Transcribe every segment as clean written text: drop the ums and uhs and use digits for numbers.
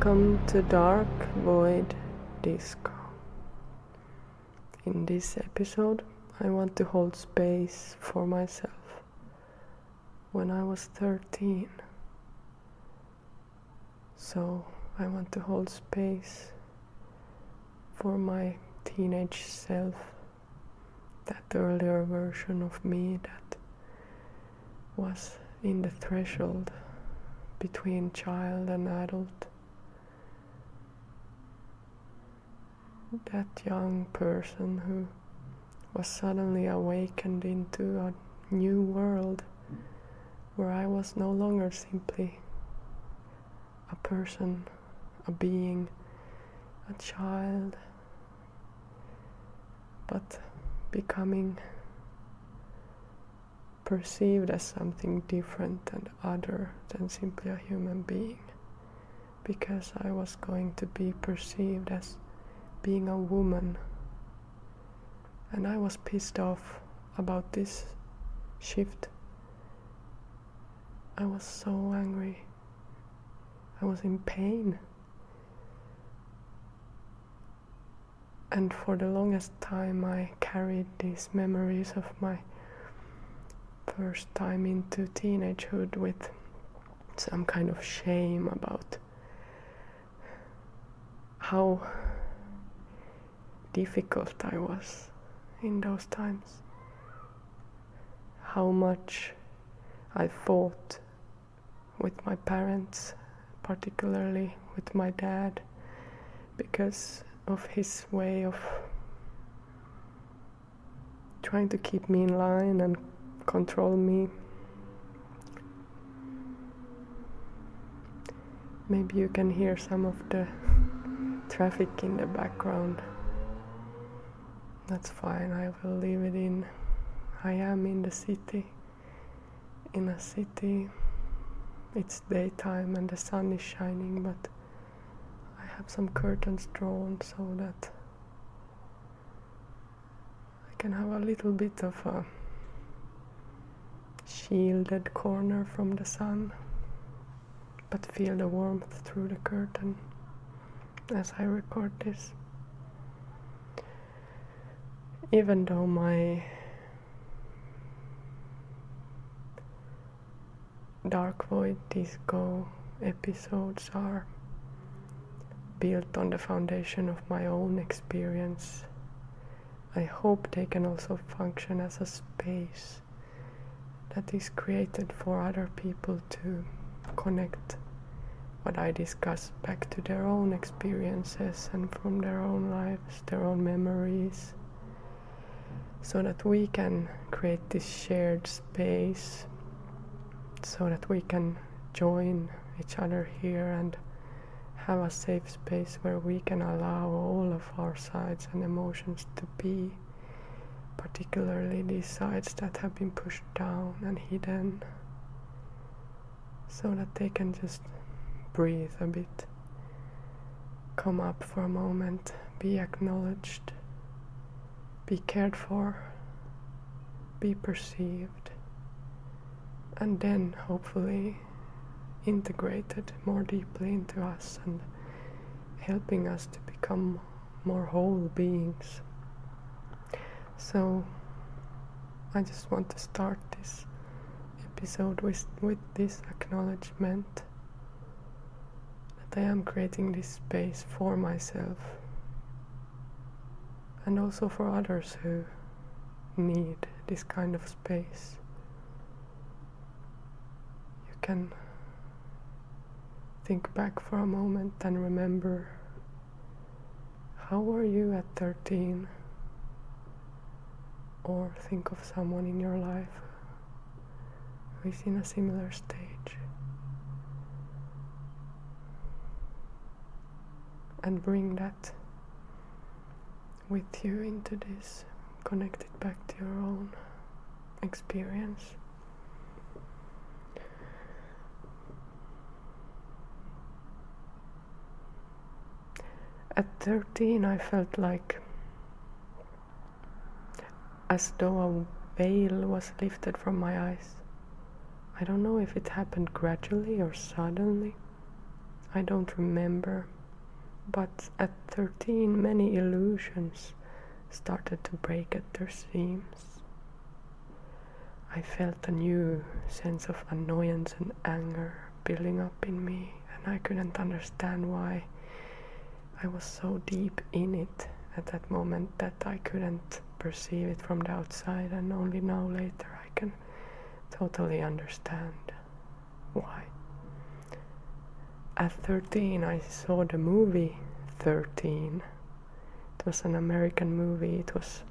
Welcome to Dark Void Disco. In this episode, I want to hold space for myself. When I was 13, so I want to hold space for my teenage self, that earlier version of me that was in the threshold between child and adult. That young person who was suddenly awakened into a new world where I was no longer simply a person, a being, a child, but becoming perceived as something different and other than simply a human being, because I was going to be perceived as being a woman. And I was pissed off about this shift. I was so angry. I was in pain. And for the longest time I carried these memories of my first time into teenagehood with some kind of shame about how difficult I was in those times, how much I fought with my parents, particularly with my dad, because of his way of trying to keep me in line and control me. Maybe you can hear some of the traffic in the background. That's fine, I will leave it in. I am in the city. In a city, it's daytime and the sun is shining, but I have some curtains drawn so that I can have a little bit of a shielded corner from the sun, but feel the warmth through the curtain as I record this. Even though my Dark Void Disco episodes are built on the foundation of my own experience, I hope they can also function as a space that is created for other people to connect what I discuss back to their own experiences and from their own lives, their own memories, so that we can create this shared space, so that we can join each other here and have a safe space where we can allow all of our sides and emotions to be, particularly these sides that have been pushed down and hidden, so that they can just breathe a bit, come up for a moment, be acknowledged, be cared for, be perceived, and then hopefully integrated more deeply into us and helping us to become more whole beings. So I just want to start this episode with this acknowledgement that I am creating this space for myself and also for others who need this kind of space. You can think back for a moment and remember, how were you at 13? Or think of someone in your life who is in a similar stage, and bring that with you into this, connect it back to your own experience. At 13 I felt like as though a veil was lifted from my eyes. I don't know if it happened gradually or suddenly. I don't remember. But at 13, many illusions started to break at their seams. I felt a new sense of annoyance and anger building up in me, and I couldn't understand why I was so deep in it at that moment that I couldn't perceive it from the outside, and only now later I can totally understand why. At 13 I saw the movie 13. It was an American movie. It was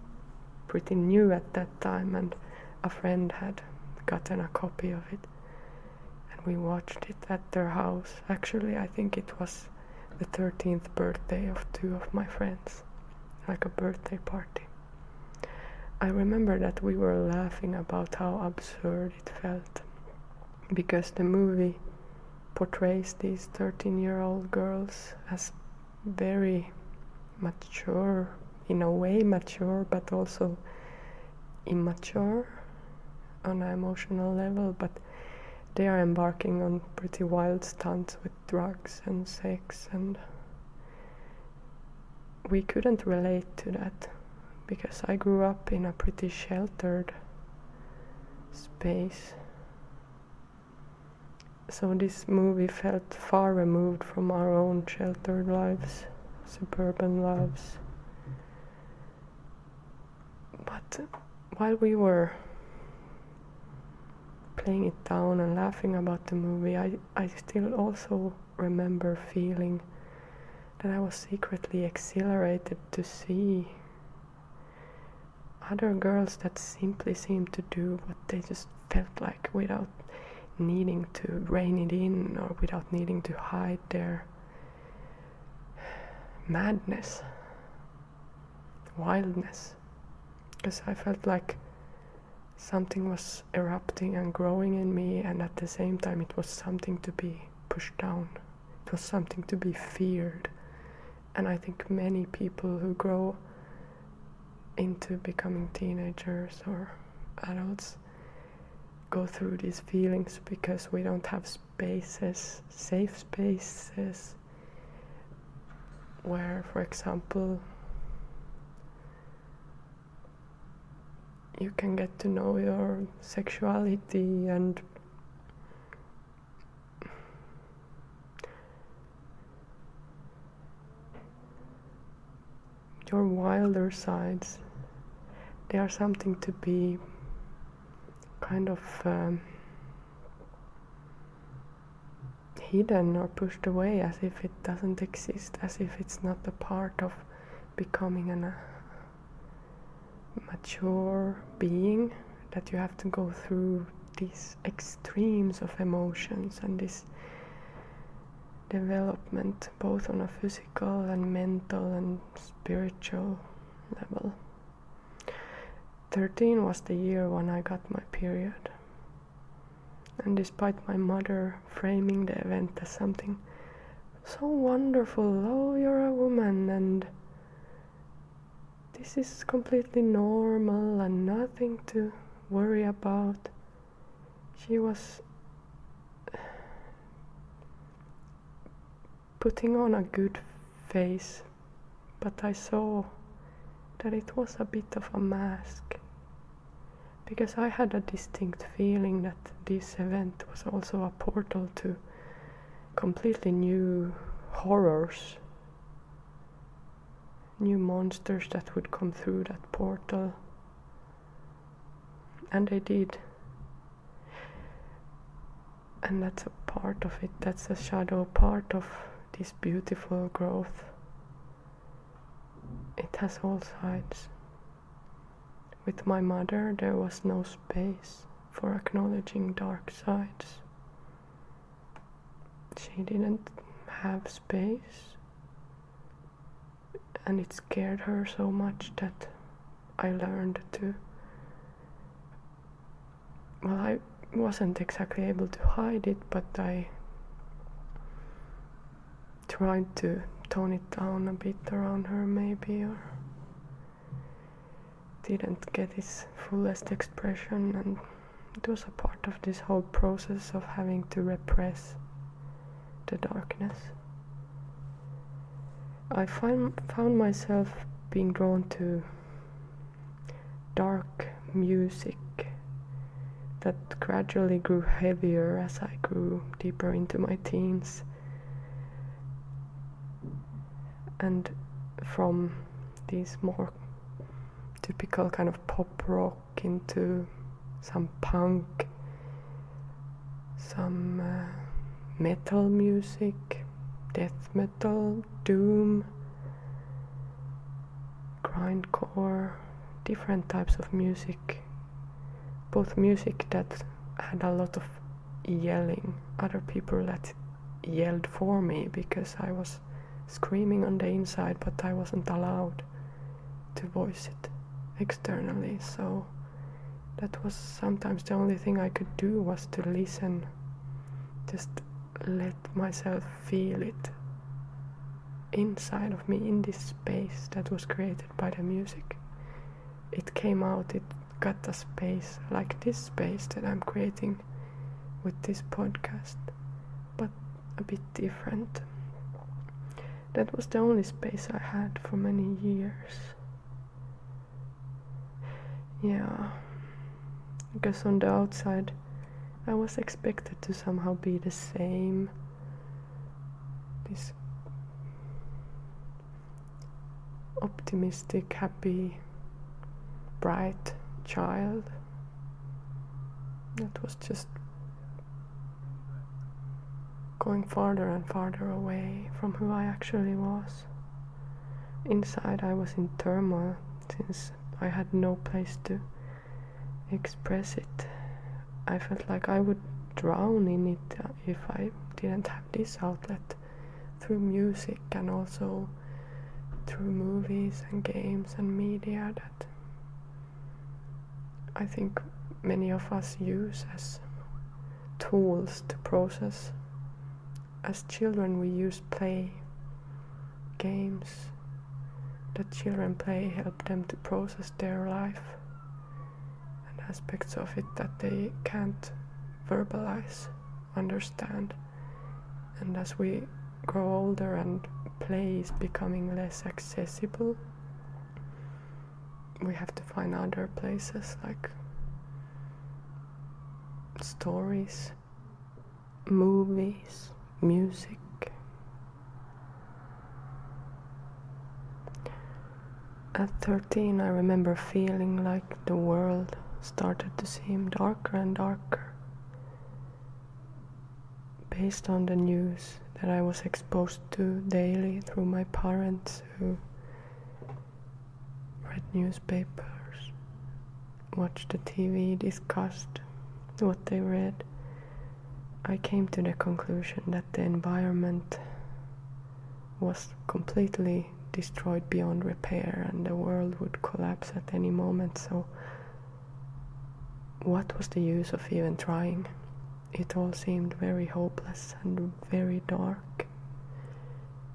pretty new at that time, and a friend had gotten a copy of it, and we watched it at their house. Actually, I think it was the 13th birthday of two of my friends, like a birthday party. I remember that we were laughing about how absurd it felt, because the movie portrays these 13-year-old girls as very mature, in a way mature, but also immature on an emotional level, but they are embarking on pretty wild stunts with drugs and sex, and we couldn't relate to that because I grew up in a pretty sheltered space. So this movie felt far removed from our own sheltered lives, suburban lives. But while we were playing it down and laughing about the movie, I still also remember feeling that I was secretly exhilarated to see other girls that simply seemed to do what they just felt like without needing to rein it in or without needing to hide their madness, wildness. Because I felt like something was erupting and growing in me, and at the same time it was something to be pushed down. It was something to be feared. And I think many people who grow into becoming teenagers or adults go through these feelings because we don't have spaces, safe spaces, where, for example, you can get to know your sexuality and your wilder sides. They are something to be kind of hidden or pushed away, as if it doesn't exist, as if it's not a part of becoming a mature being, that you have to go through these extremes of emotions and this development, both on a physical and mental and spiritual level. 13 was the year when I got my period. And despite my mother framing the event as something so wonderful, oh, you're a woman and this is completely normal and nothing to worry about, she was putting on a good face, but I saw that it was a bit of a mask, because I had a distinct feeling that this event was also a portal to completely new horrors, new monsters that would come through that portal. And they did. And that's a part of it, that's a shadow part of this beautiful growth. It has all sides. With my mother, there was no space for acknowledging dark sides. She didn't have space, and it scared her so much that I learned to, well, I wasn't exactly able to hide it, but I tried to tone it down a bit around her, maybe, or didn't get its fullest expression, and it was a part of this whole process of having to repress the darkness. I found myself being drawn to dark music that gradually grew heavier as I grew deeper into my teens. And from these more typical kind of pop rock into some punk, some metal music, death metal, doom, grindcore, different types of music. Both music that had a lot of yelling, other people that yelled for me because I was screaming on the inside, but I wasn't allowed to voice it externally. So that was sometimes the only thing I could do, was to listen, just let myself feel it inside of me, in this space that was created by the music. It came out, it got a space like this space that I'm creating with this podcast, but a bit different. That was the only space I had for many years. Yeah, because on the outside I was expected to somehow be the same, this optimistic, happy, bright child that was just going farther and farther away from who I actually was. Inside I was in turmoil, since I had no place to express it. I felt like I would drown in it if I didn't have this outlet through music, and also through movies and games and media that I think many of us use as tools to process. As children we use play, games that children play help them to process their life and aspects of it that they can't verbalize, understand. And as we grow older and play is becoming less accessible, we have to find other places like stories, movies, music. At 13, I remember feeling like the world started to seem darker and darker, based on the news that I was exposed to daily through my parents, who read newspapers, watched the TV, discussed what they read. I came to the conclusion that the environment was completely destroyed beyond repair and the world would collapse at any moment. So what was the use of even trying? It all seemed very hopeless and very dark.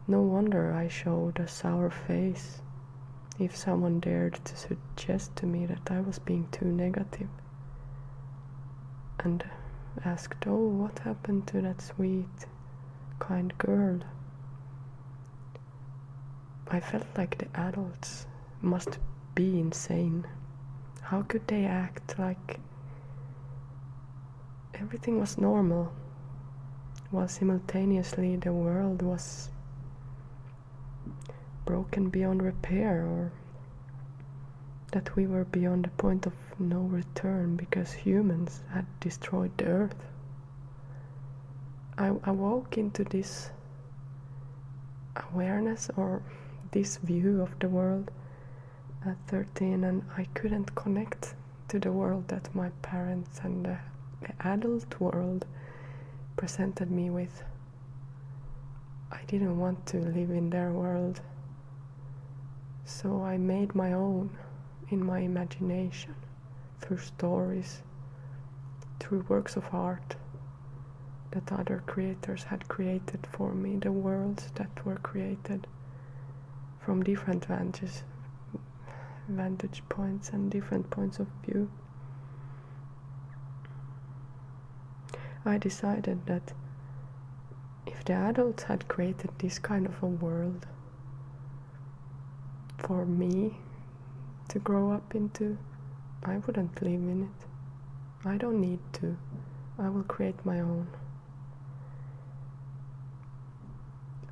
No wonder I showed a sour face if someone dared to suggest to me that I was being too negative, and asked, "Oh, what happened to that sweet, kind girl?" I felt like the adults must be insane. How could they act like everything was normal, while simultaneously the world was broken beyond repair, or that we were beyond the point of no return because humans had destroyed the earth? I awoke into this awareness, or this view of the world, at 13, and I couldn't connect to the world that my parents and the adult world presented me with. I didn't want to live in their world, so I made my own in my imagination, through stories, through works of art that other creators had created for me, the worlds that were created from different vantage points and different points of view. I decided that if the adults had created this kind of a world for me to grow up into, I wouldn't live in it. I don't need to. I will create my own.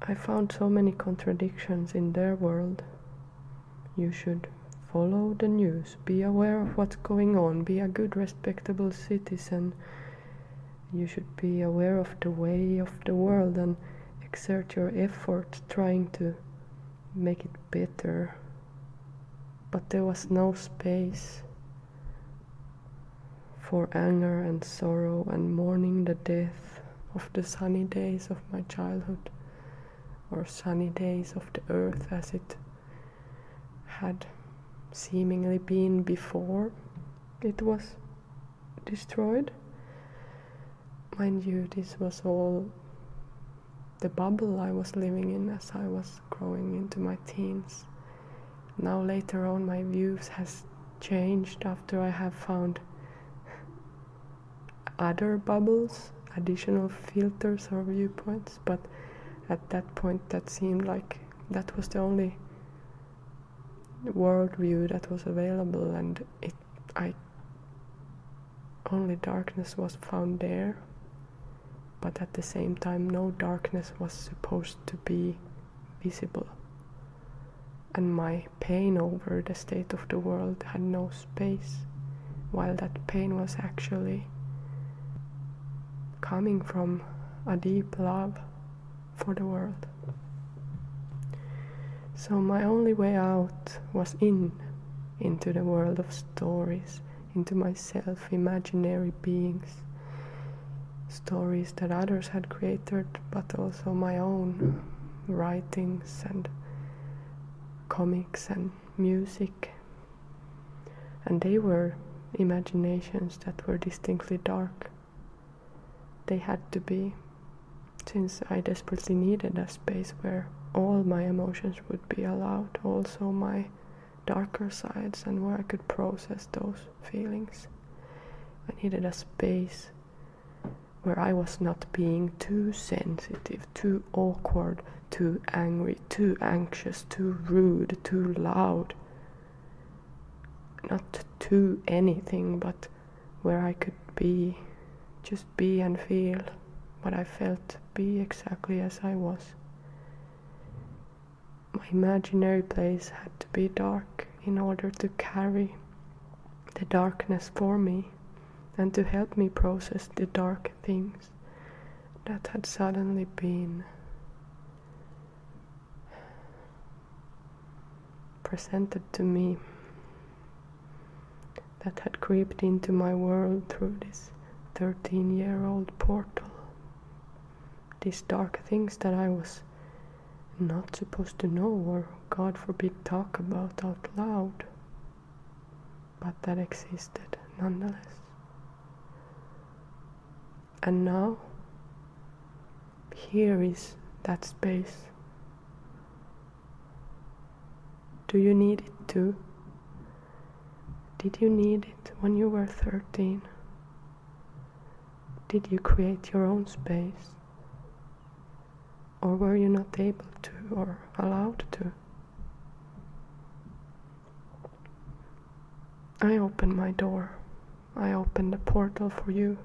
I found so many contradictions in their world. You should follow the news, be aware of what's going on, be a good, respectable citizen. You should be aware of the way of the world and exert your effort trying to make it better. But there was no space for anger and sorrow and mourning the death of the sunny days of my childhood, or sunny days of the earth as it had seemingly been before it was destroyed. Mind you, this was all the bubble I was living in as I was growing into my teens. Now later on my views has changed after I have found other bubbles, additional filters or viewpoints, but at that point that seemed like that was the only worldview that was available, and only darkness was found there. But at the same time, no darkness was supposed to be visible. And my pain over the state of the world had no space, while that pain was actually coming from a deep love for the world. So my only way out was into the world of stories, into myself, imaginary beings. Stories that others had created, but also my own writings and comics and music. And they were imaginations that were distinctly dark. They had to be, since I desperately needed a space where all my emotions would be allowed, also my darker sides, and where I could process those feelings. I needed a space where I was not being too sensitive, too awkward, too angry, too anxious, too rude, too loud. Not too anything, but where I could just be and feel what I felt, be exactly as I was. My imaginary place had to be dark in order to carry the darkness for me and to help me process the dark things that had suddenly been presented to me, that had creeped into my world through this 13-year-old portal. These dark things that I was not supposed to know, or God forbid talk about out loud, but that existed nonetheless. And now, here is that space. Do you need it too? Did you need it when you were 13? Did you create your own space? Or were you not able to or allowed to? I open my door. I open the portal for you.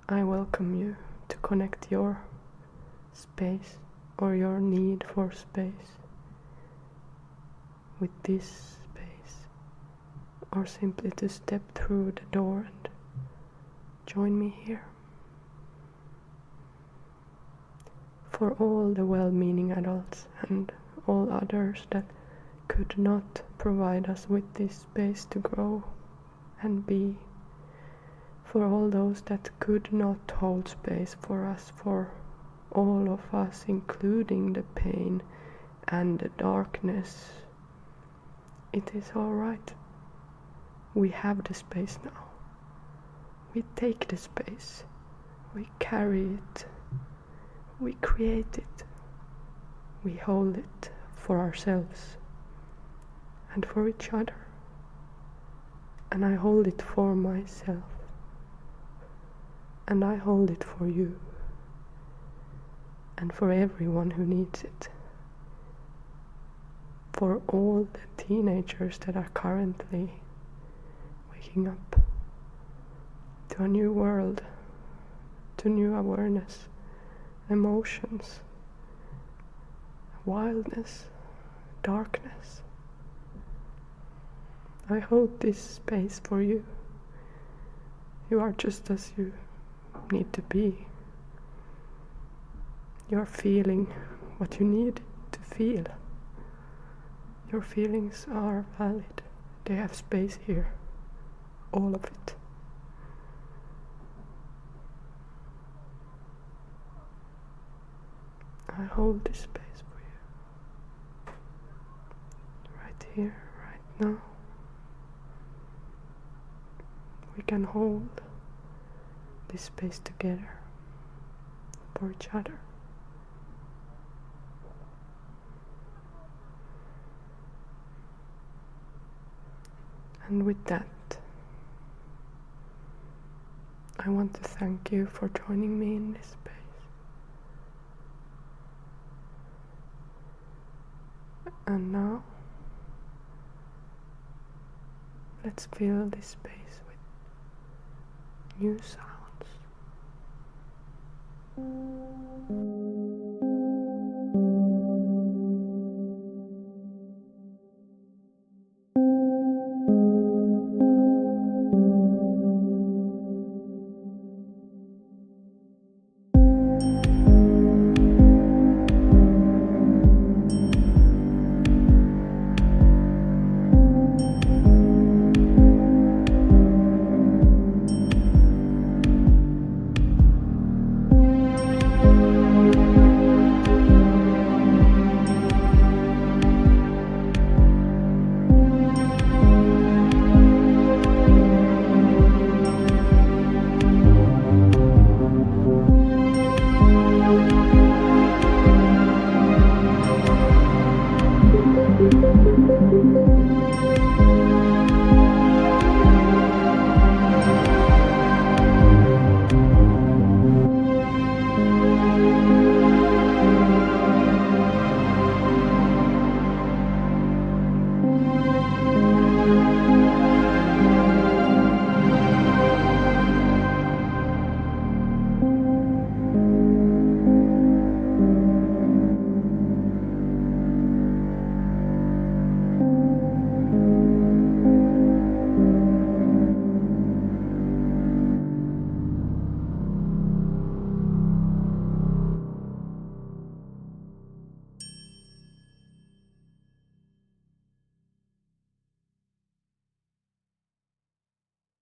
I welcome you to connect your space or your need for space with this space, or simply to step through the door and join me here. For all the well-meaning adults and all others that could not provide us with this space to grow and be, for all those that could not hold space for us, for all of us, including the pain and the darkness, it is all right. We have the space now. We take the space. We carry it. We create it. We hold it for ourselves and for each other. And I hold it for myself. And I hold it for you. and for everyone who needs it. For all the teenagers that are currently waking up to a new world, to new awareness, emotions, wildness, darkness. I hold this space for you. You are just as you need to be. You're feeling what you need to feel. Your feelings are valid. They have space here. All of it. I hold this space for you. Right here, right now. We can hold this space together for each other. And with that, I want to thank you for joining me in this space. And now, let's fill this space with new sounds.